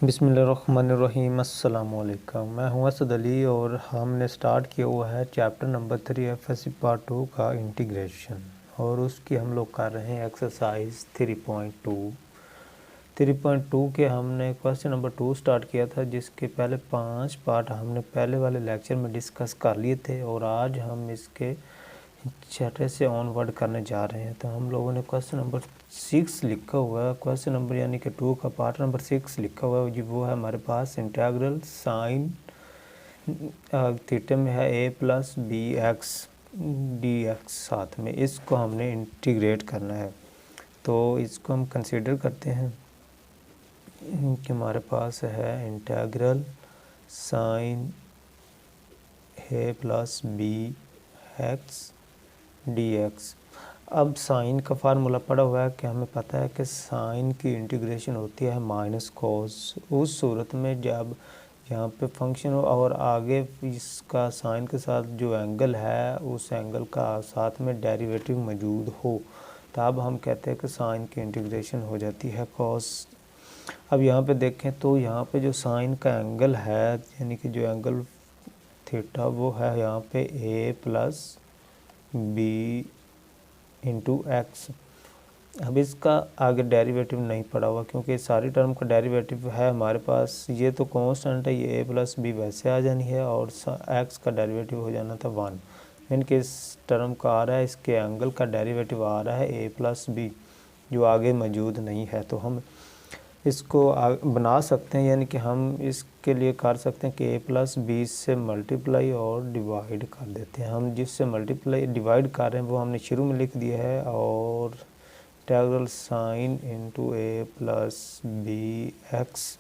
बिस्मिल्लाहिर्रहमानिर्रहीम। अस्सलाम वालेकुम। मैं हूं असद अली और हमने स्टार्ट किया हुआ है चैप्टर नंबर 3 एफएससी पार्ट 2 का इंटीग्रेशन, और उसकी हम लोग कर रहे हैं एक्सरसाइज 3.2। 3.2 के हमने क्वेश्चन नंबर 2 स्टार्ट किया था, जिसके पहले 5 पार्ट हमने पहले वाले लेक्चर में डिस्कस कर लिए थे, और आज हम इसके छठे से ऑनवर्ड करने जा रहे हैं। तो हम लोगों ने क्वेश्चन नंबर 6 लिखा हुआ है, क्वेश्चन नंबर यानी कि 2 का पार्ट नंबर 6 लिखा हुआ है, वो है हमारे पास इंटीग्रल साइन थीटा में है a+bx dx, साथ में इसको हमने इंटीग्रेट करना है। तो इसको हम कंसीडर करते हैं कि हमारे पास है इंटीग्रल साइन a+bx dx। अब साइन का फार्मूला पड़ा हुआ है कि हमें पता है कि साइन की इंटीग्रेशन होती है माइनस कॉस, उस सूरत में जब यहाँ पे फंक्शन हो और आगे इसका साइन के साथ जो एंगल है उस एंगल का साथ में डेरिवेटिव मौजूद हो, तब हम कहते हैं कि साइन की इंटीग्रेशन हो जाती है कॉस। अब यहाँ पे देखें तो यहाँ पे जो साइन का एंगल है यानी कि जो एंगल थीटा वो है यहाँ पे a+b इंटू एक्स। अब इसका आगे डेरिवेटिव नहीं पड़ा हुआ क्योंकि सारी टर्म का डेरिवेटिव है हमारे पास, ये तो कांस्टेंट है, ये a+b वैसे आ जानी है और एक्स का डेरिवेटिव हो जाना था 1। यानी कि इस टर्म का आ रहा है, इसके एंगल का डेरिवेटिव आ रहा है a+b जो आगे मौजूद नहीं है। तो हम इसको बना सकते हैं, यानी कि हम इसके लिए कर सकते हैं कि a+b से मल्टीप्लाई और डिवाइड कर देते हैं। हम जिससे मल्टीप्लाई डिवाइड कर रहे हैं वो हमने शुरू में लिख दिया है, और इंटीग्रल साइन इंटू a+bx,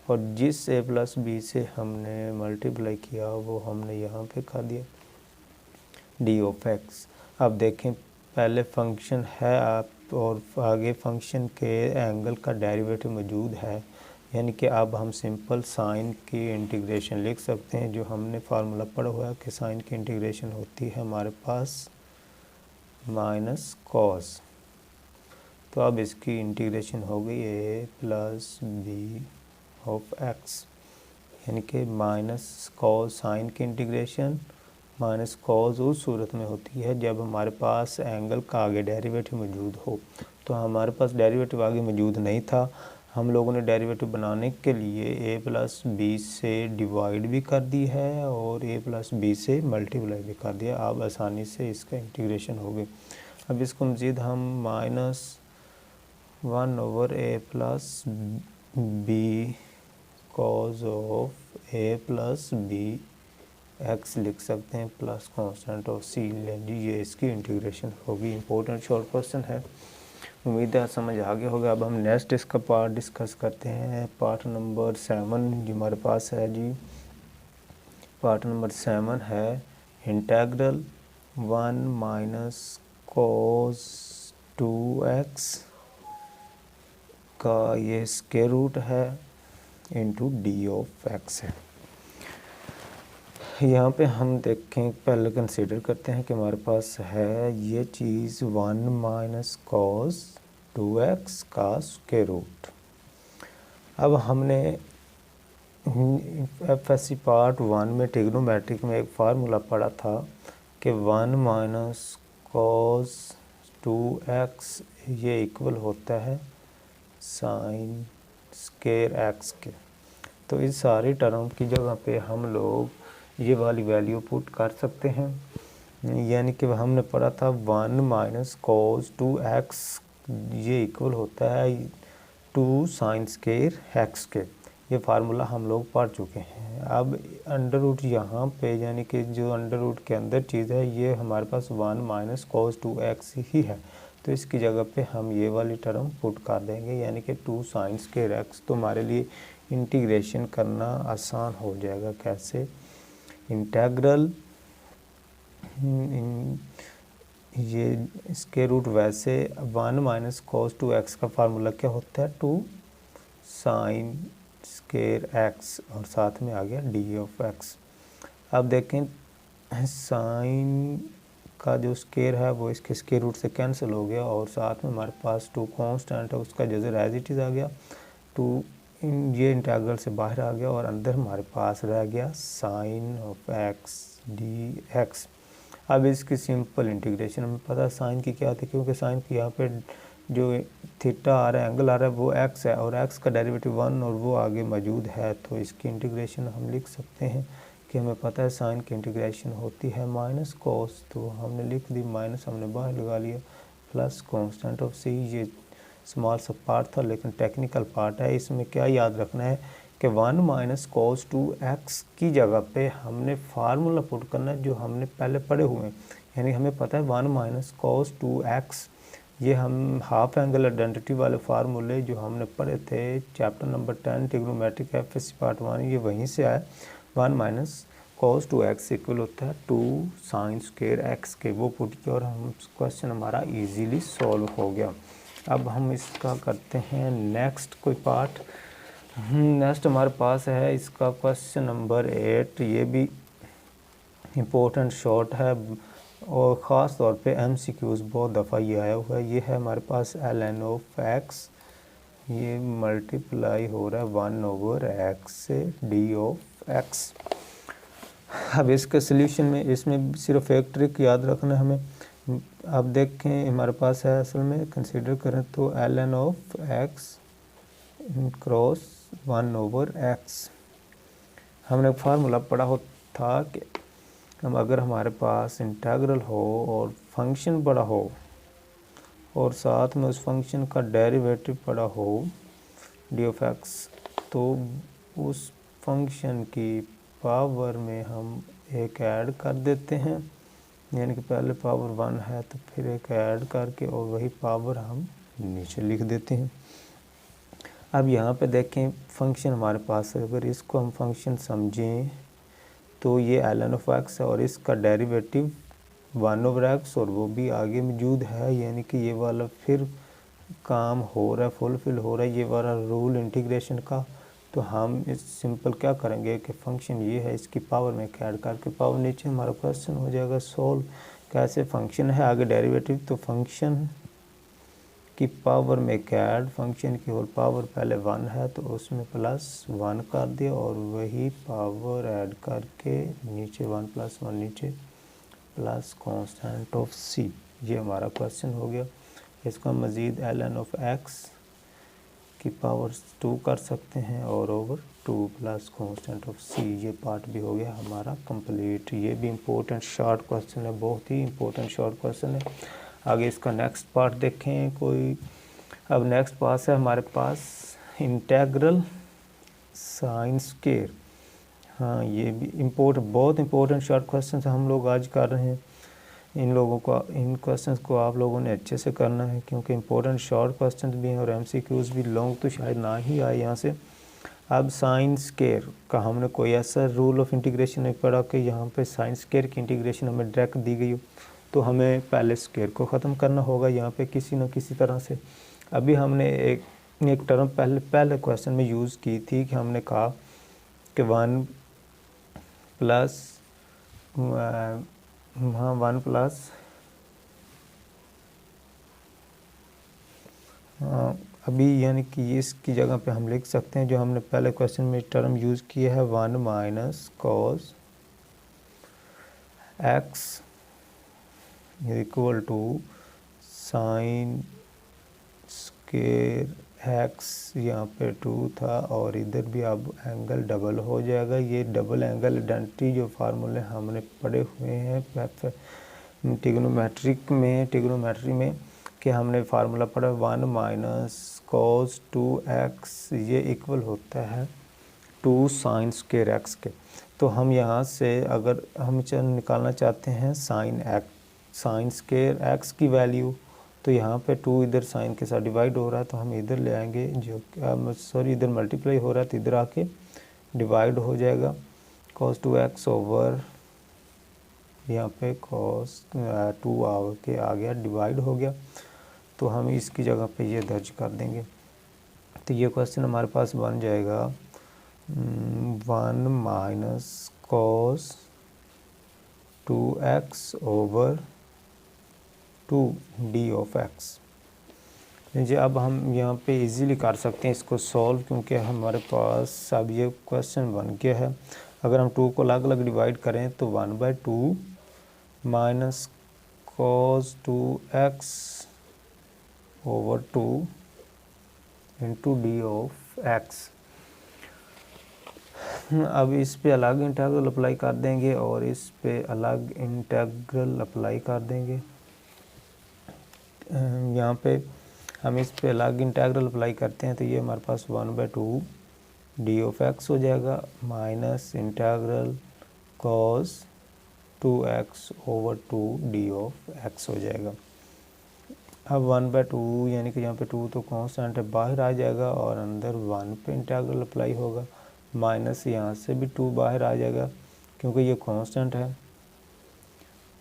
और जिस a+b से हमने मल्टीप्लाई किया वो हमने यहाँ पे कर दिया d(x). अब देखें पहले फंक्शन है आप और आगे फंक्शन के एंगल का डेरिवेटिव मौजूद है, यानी कि अब हम सिंपल साइन की इंटीग्रेशन लिख सकते हैं। जो हमने फार्मूला पढ़ा हुआ है कि साइन की इंटीग्रेशन होती है हमारे पास माइनस कॉस। तो अब इसकी इंटीग्रेशन हो गई a+b ऑफ x, यानी कि माइनस कॉस साइन की इंटीग्रेशन माइनस कॉस उस सूरत में होती है जब हमारे पास एंगल का आगे डेरिवेटिव मौजूद हो। तो हमारे पास डेरिवेटिव आगे मौजूद नहीं था, हम लोगों ने डेरिवेटिव बनाने के लिए a+b से डिवाइड भी कर दी है और a+b से मल्टीप्लाई भी कर दिया। अब आसानी से इसका इंटीग्रेशन हो गई। अब इसको मज़ीद हम -1/a+b cause of a+b x लिख सकते हैं प्लस कांस्टेंट ऑफ c लें जी, ये इसकी इंटीग्रेशन होगी। इंपॉर्टेंट शॉर्ट क्वेश्चन है, उम्मीद है समझ आ गया होगा। अब हम नेक्स्ट इसका पार्ट डिस्कस करते हैं, पार्ट नंबर 7 जो हमारे पास है जी। पार्ट नंबर 7 है इंटीग्रल 1 - cos 2x का ये स्क्वायर रूट है इंटू d(x) है। यहाँ पे हम देखें पहले कंसीडर करते हैं कि हमारे पास है ये चीज़ 1 - cos 2x का स्क्वायर रूट। अब हमने एफएससी पार्ट 1 में ट्रिग्नोमेट्रिक में एक फार्मूला पढ़ा था कि 1 - cos 2x ये इक्वल होता है साइन स्क्वायर x के। तो इस सारी टर्म की जगह पे हम लोग ये वाली वैल्यू पुट कर सकते हैं, यानी कि हमने पढ़ा था 1 - cos 2x ये इक्वल होता है 2 साइन स्क्वायर x के। ये फार्मूला हम लोग पढ़ चुके हैं। अब अंडर रूट यहाँ पे यानी कि जो अंडर रूट के अंदर चीज़ है ये हमारे पास 1 - cos 2x ही है, तो इसकी जगह पे हम ये वाली टर्म पुट कर देंगे, यानी कि 2 साइन स्क्वायर x। तो हमारे लिए इंटीग्रेशन करना आसान हो जाएगा। कैसे? इंटीग्रल ये स्क्वायर रूट वैसे 1 - cos 2x का फार्मूला क्या होता है 2 साइन स्क्वायर x, और साथ में आ गया d(x). अब देखें साइन का जो स्क्वायर है वो इसके स्क्वायर रूट से कैंसिल हो गया, और साथ में हमारे पास 2 कांस्टेंट है उसका जज़र एज इट इज़ आ गया 2 ये इंटीग्रल से बाहर आ गया और अंदर हमारे पास रह गया sine of x d x. अब इसकी सिंपल इंटीग्रेशन हमें पता है साइन की क्या होती है, क्योंकि साइन की यहाँ पे जो थीटा आ रहा है, एंगल आ रहा है, वो एक्स है और एक्स का डेरिवेटिव 1 और वो आगे मौजूद है। तो इसकी इंटीग्रेशन हम लिख सकते हैं कि हमें पता है साइन की इंटीग्रेशन होती है माइनस कोस, तो हमने लिख दी, माइनस हमने बाहर लगा लिया, प्लस कांस्टेंट ऑफ सी। ये स्मॉल सा पार्ट था लेकिन टेक्निकल पार्ट है। इसमें क्या याद रखना है कि 1 माइनस कोस 2x की जगह पे हमने फार्मूला पुट करना है जो हमने पहले पढ़े हुए हैं। यानी हमें पता है 1 माइनस कोस 2x, ये हम हाफ एंगल आइडेंटिटी वाले फार्मूले जो हमने पढ़े थे chapter number 10 trigonometric FSc part 1, ये वहीं से आया। 1 माइनस कोस 2x इक्वल होता है 2 साइन स्क्वायर x के, वो पुट किया और हम क्वेश्चन हमारा इजीली सॉल्व हो गया। अब हम इसका करते हैं नेक्स्ट कोई पार्ट। नेक्स्ट हमारे पास है इसका क्वेश्चन नंबर 8। ये भी इम्पोर्टेंट शॉर्ट है और ख़ास तौर पे MCQs बहुत दफ़ा ये आया हुआ है। ये है हमारे पास ln ऑफ x, ये मल्टीप्लाई हो रहा है 1/x से d ऑफ x। अब इसके सोल्यूशन में इसमें सिर्फ एक ट्रिक याद रखना है हमें। अब देखें हमारे पास है, असल में कंसीडर करें तो ln of x cross 1/x। हमने फार्मूला पढ़ा हो था कि हम अगर हमारे पास इंटीग्रल हो और फंक्शन बड़ा हो और साथ में उस फंक्शन का डेरिवेटिव पड़ा हो डी ऑफ एक्स, तो उस फंक्शन की पावर में हम एक ऐड कर देते हैं। यानी कि पहले पावर 1 है तो फिर एक ऐड करके और वही पावर हम नीचे लिख देते हैं। अब यहाँ पे देखें फंक्शन हमारे पास है, अगर इसको हम फंक्शन समझें तो ये ln ऑफ x है और इसका डेरिवेटिव 1/x और वो भी आगे मौजूद है। यानी कि ये वाला फिर काम हो रहा है, फुलफिल हो रहा है ये वाला रूल इंटीग्रेशन का। तो हम इस सिंपल क्या करेंगे कि फंक्शन ये है, इसकी पावर में ऐड करके पावर नीचे हमारा क्वेश्चन हो जाएगा सॉल्व। कैसे, फंक्शन है आगे डेरिवेटिव, तो फंक्शन की पावर में ऐड, फंक्शन की होल पावर पहले 1 है तो उसमें +1 कर दिया और वही पावर ऐड करके नीचे 1 + 1 नीचे प्लस कांस्टेंट ऑफ सी। ये हमारा क्वेश्चन हो गया। इसका मज़ीद ln ऑफ x की पावर 2 कर सकते हैं और ओवर 2 प्लस कांस्टेंट ऑफ सी। ये पार्ट भी हो गया हमारा कंप्लीट। ये भी इम्पोर्टेंट शॉर्ट क्वेश्चन है, बहुत ही इम्पोर्टेंट शॉर्ट क्वेश्चन है। आगे इसका नेक्स्ट पार्ट देखें कोई। अब नेक्स्ट पास है हमारे पास इंटेग्रल साइन स्क्वायर। हाँ, ये भी बहुत इम्पोर्टेंट शॉर्ट क्वेश्चन हम लोग आज कर रहे हैं। इन क्वेश्चंस को आप लोगों ने अच्छे से करना है क्योंकि इम्पोर्टेंट शॉर्ट क्वेश्चंस भी हैं और MCQs भी लॉन्ग तो शायद ना ही आए यहाँ से। अब साइन स्क्वायर का हमने कोई ऐसा रूल ऑफ इंटीग्रेशन नहीं पढ़ा कि यहाँ पे साइन स्क्वायर की इंटीग्रेशन हमें डायरेक्ट दी गई हो, तो हमें पहले स्क्वायर को ख़त्म करना होगा यहाँ पे किसी न किसी तरह से। अभी हमने एक टर्म पहले क्वेश्चन में यूज़ की थी कि हमने कहा कि 1 प्लस हाँ 1 प्लस अभी यानी कि इसकी जगह पे हम लिख सकते हैं जो हमने पहले क्वेश्चन में टर्म यूज़ किया है 1 minus cos x equal to sine square x. यहाँ पे 2 था और इधर भी अब एंगल डबल हो जाएगा। ये डबल एंगल आइडेंटिटी जो फार्मूले हमने पढ़े हुए हैं ट्रिग्नोमेट्री में कि हमने फार्मूला पढ़ा 1 माइनस कॉस 2x, ये इक्वल होता है 2 साइन स्क्वायर एक्स के। तो हम यहाँ से अगर हम निकालना चाहते हैं साइन स्क्वायर एक्स की वैल्यू, तो यहाँ पे 2 इधर साइन के साथ डिवाइड हो रहा है तो हम इधर ले आएंगे, इधर मल्टीप्लाई हो रहा है तो इधर आके डिवाइड हो जाएगा। cos 2x ओवर यहाँ पे cos 2 आके आ गया, डिवाइड हो गया। तो हम इसकी जगह पे ये दर्ज कर देंगे। तो ये क्वेश्चन हमारे पास बन जाएगा 1 minus cos 2x over 2 d of x। जी अब हम यहाँ पे इजीली कर सकते हैं इसको सॉल्व, क्योंकि हमारे पास अब ये क्वेश्चन बन गया है। अगर हम 2 को अलग अलग डिवाइड करें तो 1/2 minus cos 2x over 2 into D of x. अब इस पे अलग इंटीग्रल अप्लाई कर देंगे और इस पे अलग इंटीग्रल अप्लाई कर देंगे। यहाँ पे हम इस पे अलग इंटीग्रल अप्लाई करते हैं तो ये हमारे पास 1/2 डी ऑफ एक्स हो जाएगा minus integral cos 2x over 2 D of x हो जाएगा। अब 1/2 यानी कि यहाँ पे 2 तो कांस्टेंट है, बाहर आ जाएगा और अंदर 1 पे इंटीग्रल अप्लाई होगा, माइनस यहाँ से भी 2 बाहर आ जाएगा क्योंकि ये कांस्टेंट है।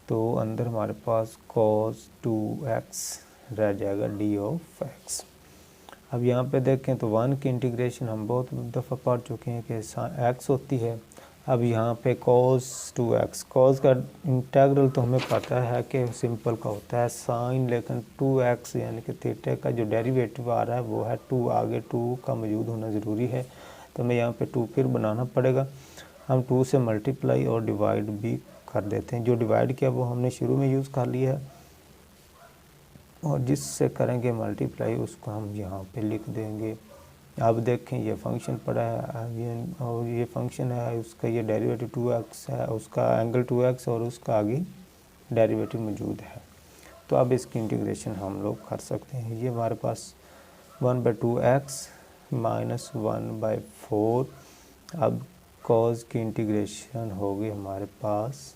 तो अंदर हमारे पास cos 2x रह जाएगा डी ऑफ एक्स। अब यहाँ पे देखें तो 1 की इंटीग्रेशन हम बहुत दफ़ा पढ़ चुके हैं कि x होती है। अब यहाँ पे cos 2x, cos का इंटीग्रल तो हमें पता है कि सिंपल का होता है साइन, लेकिन 2x यानी कि थीटा का जो डेरिवेटिव आ रहा है वो है 2, आगे 2 का मौजूद होना ज़रूरी है। तो हमें यहाँ पे 2 फिर बनाना पड़ेगा। हम 2 से मल्टीप्लाई और डिवाइड भी कर देते हैं। जो डिवाइड किया वो हमने शुरू में यूज़ कर लिया है और जिससे करेंगे मल्टीप्लाई उसको हम यहाँ पे लिख देंगे। अब देखें ये फंक्शन पड़ा है और ये फंक्शन है, उसका ये डेरिवेटिव 2x है, उसका एंगल 2x और उसका आगे डेरिवेटिव मौजूद है। तो अब इसकी इंटीग्रेशन हम लोग कर सकते हैं। ये हमारे पास 1/2x माइनस 1/4। अब cos की इंटीग्रेशन होगी हमारे पास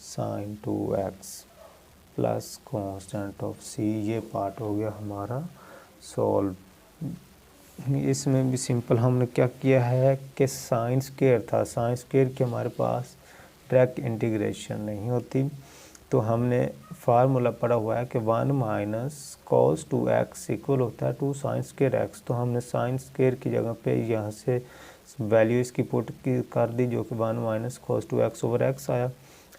sin 2x plus constant of c। ये पार्ट हो गया हमारा सॉल्व। इसमें भी सिंपल हमने क्या किया है कि साइन स्क्वायर था, साइन स्क्वायर की हमारे पास डायरेक्ट इंटीग्रेशन नहीं होती, तो हमने फार्मूला पड़ा हुआ है कि 1 माइनस cos 2x इक्वल होता है 2 साइन स्क्वायर x। तो हमने साइन स्क्वायर की जगह पे यहाँ से वैल्यू इसकी पुट कर दी जो कि 1 minus cos 2x over x आया।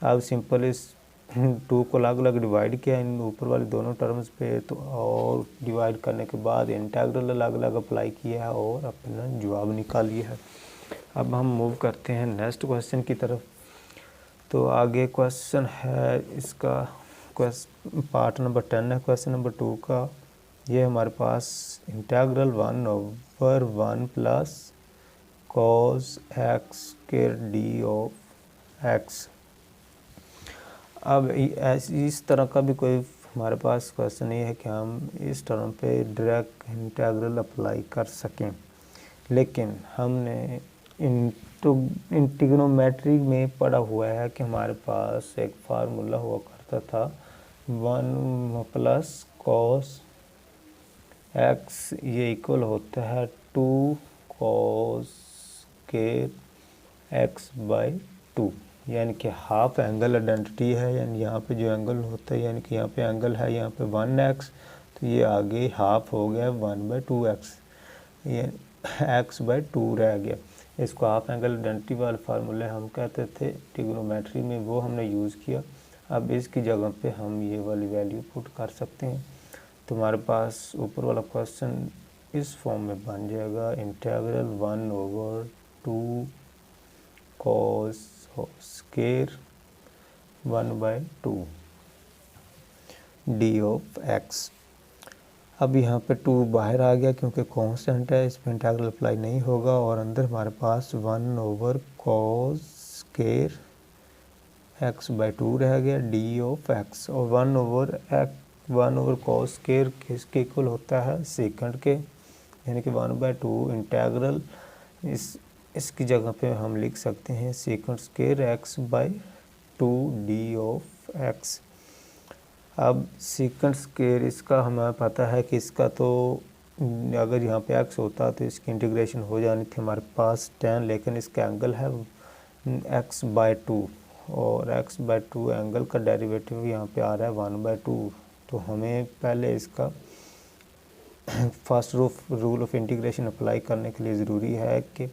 अब सिंपल इस 2 को अलग अलग डिवाइड किया इन ऊपर वाले दोनों टर्म्स पे, तो और डिवाइड करने के बाद इंटीग्रल अलग अलग अप्लाई किया है और अपना जवाब निकाल लिया है। अब हम मूव करते हैं नेक्स्ट क्वेश्चन की तरफ। तो आगे क्वेश्चन है इसका पार्ट नंबर 10 है क्वेश्चन नंबर 2 का। ये हमारे पास integral 1/1 plus cos x square D of x। अब इस तरह का भी कोई हमारे पास क्वेश्चन नहीं है कि हम इस टर्म पे डायरेक्ट इंटीग्रल अप्लाई कर सकें, लेकिन हमने इंटीग्रोमेट्री में पढ़ा हुआ है कि हमारे पास एक फार्मूला हुआ करता था 1 प्लस cos x ये इक्वल होता है 2 cos स्क्वायर x/2, यानी कि हाफ एंगल आइडेंटिटी है। यानी यहाँ पे जो एंगल होता है, यानी कि यहाँ पे एंगल है यहाँ पे 1x, तो ये आगे हाफ हो गया 1/2x, ये x/2 रह गया। इसको हाफ एंगल आइडेंटिटी वाले फार्मूले हम कहते थे ट्रिग्नोमेट्री में, वो हमने यूज़ किया। अब इसकी जगह पे हम ये वाली वैल्यू पुट कर सकते हैं। तो हमारे पास ऊपर वाला क्वेश्चन इस फॉर्म में बन जाएगा integral 1/2 cos square 1/2 D of x. अब यहाँ पे 2 बाहर आ गया क्योंकि कांस्टेंट है, इस पर इंटीग्रल अप्लाई नहीं होगा और अंदर हमारे पास 1/cos स्क्वायर x/2 रह गया डी ऑफ एक्स। और 1/cos स्क्वायर किसके इक्वल होता है सेकंड के, यानी कि 1/2 इंटीग्रल इसकी जगह पे हम लिख सकते हैं second square x/2 D of x. अब सेकंड स्क्वायर इसका हमें पता है कि इसका तो अगर यहाँ पे x होता तो इसकी इंटीग्रेशन हो जानी थी हमारे पास 10, लेकिन इसका एंगल है x/2 और x/2 एंगल का डेरिवेटिव यहाँ पे आ रहा है 1/2। तो हमें पहले इसका first rule of integration apply करने के लिए ज़रूरी है कि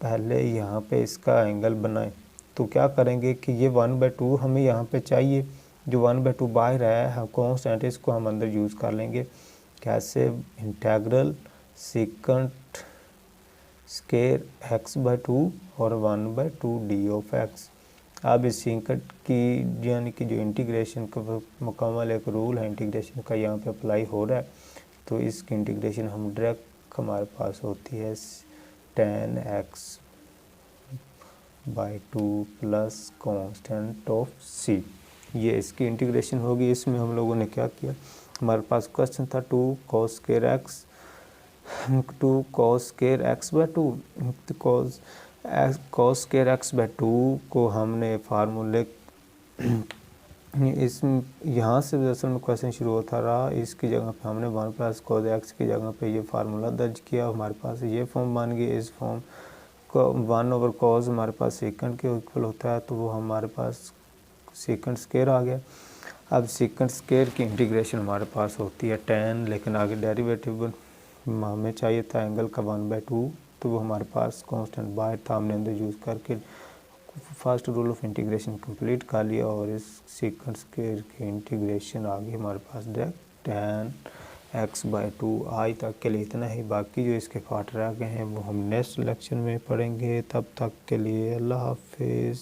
पहले यहाँ पे इसका एंगल बनाएं। तो क्या करेंगे कि ये 1/2 हमें यहाँ पे चाहिए, जो 1/2 बाहर है हम कांस्टेंट, इसको हम अंदर यूज़ कर लेंगे। कैसे, इंटेग्रल सीकंट स्केर x/2 और 1/2 डी ऑफ एक्स। अब इस सीकंट की यानी कि जो इंटीग्रेशन का मुकम्मल एक रूल है इंटीग्रेशन का यहाँ पे अप्लाई हो रहा है, तो इसकी इंटीग्रेशन हम डायरेक्ट हमारे पास होती है tan x/2 plus constant of c। ये इसकी इंटीग्रेशन होगी। इसमें हम लोगों ने क्या किया, हमारे पास क्वेश्चन था 2 cos square x 2 cos square x/2, cos square x/2 को हमने फार्मूले इस यहाँ से असल में क्वेश्चन शुरू होता रहा। इसकी जगह पे हमने 1 + cos x की जगह पे ये फार्मूला दर्ज किया, हमारे पास ये फॉर्म बन गई। इस फॉर्म को 1/cos हमारे पास सेकंड के इक्वल होता है, तो वो हमारे पास सेकंड स्क्वायर आ गया। अब सेकंड स्क्वायर की इंटीग्रेशन हमारे पास होती है tan, लेकिन आगे डेरिवेटिव हमें चाहिए था एंगल का 1/2, तो वो हमारे पास कांस्टेंट बाहर था, हमने अंदर यूज़ करके first rule of integration complete कर लिया और इस सेकंड स्क्वायर की इंटीग्रेशन आ गई हमारे पास डायरेक्ट tan x/2। आज तक के लिए इतना ही, बाकी जो इसके पार्ट रह गए हैं वो हम नेक्स्ट लेक्चर में पढ़ेंगे। तब तक के लिए अल्लाह हाफिज़।